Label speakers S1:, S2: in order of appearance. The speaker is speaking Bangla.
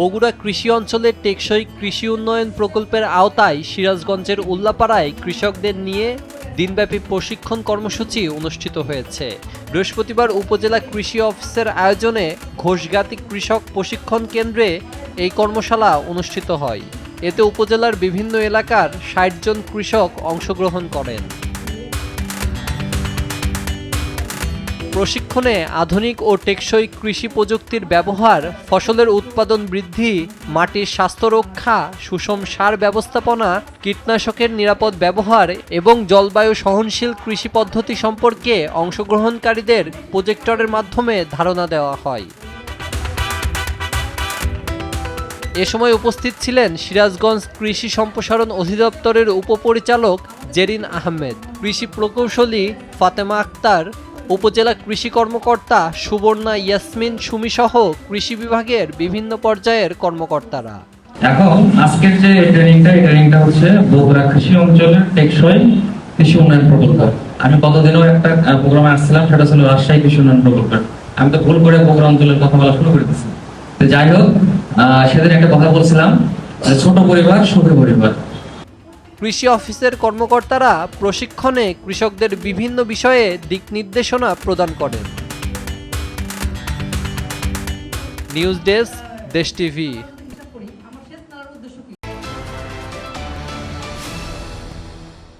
S1: বগুড়া কৃষি অঞ্চলের টেকসই কৃষি উন্নয়ন প্রকল্পের আওতায় সিরাজগঞ্জের উল্লাপাড়ায় কৃষকদের নিয়ে দিনব্যাপী প্রশিক্ষণ কর্মসূচি অনুষ্ঠিত হয়েছে। বৃহস্পতিবার উপজেলা কৃষি অফিসের আয়োজনে ঘোষগাতি কৃষক প্রশিক্ষণ কেন্দ্রে এই কর্মশালা অনুষ্ঠিত হয়। এতে উপজেলার বিভিন্ন এলাকার ৬০ জন কৃষক অংশগ্রহণ করেন। প্রশিক্ষণে আধুনিক ও টেকসই কৃষি প্রযুক্তির ব্যবহার, ফসলের উৎপাদন বৃদ্ধি, মাটির স্বাস্থ্য রক্ষা, সুষম সার ব্যবস্থাপনা, কীটনাশকের নিরাপদ ব্যবহার এবং জলবায়ু সহনশীল কৃষি পদ্ধতি সম্পর্কে অংশগ্রহণকারীদের প্রজেক্টরের মাধ্যমে ধারণা দেওয়া হয়। এ সময় উপস্থিত ছিলেন সিরাজগঞ্জ কৃষি সম্প্রসারণ অধিদপ্তরের উপপরিচালক জেরিন আহমেদ, কৃষি প্রকৌশলী ফাতেমা আক্তার, উপজেলা কৃষি কর্মকর্তা সুবর্ণা ইয়াসমিন সুমিসহ কৃষি বিভাগের বিভিন্ন পর্যায়ের কর্মকর্তারা।
S2: এখন আজকের যে ট্রেনিংটা হচ্ছে বগুড়া কৃষি অঞ্চলের টেকসই কৃষি উন্নয়ন প্রকল্প। আমি গতদিনও একটা প্রোগ্রামে আসছিলাম, সেটা ছিল রাজশাহী কৃষি উন্নয়ন প্রকল্প। আমি তো ভুল করে বগুড়া অঞ্চলের কথা বলা শুরু করে দিয়েছি। তো যাই হোক, সেদিন একটা কথা বলছিলাম, ছোট পরিবার সুখী পরিবার।
S1: কৃষি অফিসের কর্মকর্তারা প্রশিক্ষণে কৃষকদের বিভিন্ন বিষয়ে দিক নির্দেশনা প্রদান করেন। নিউজ ডেস্ক, দেশ টিভি।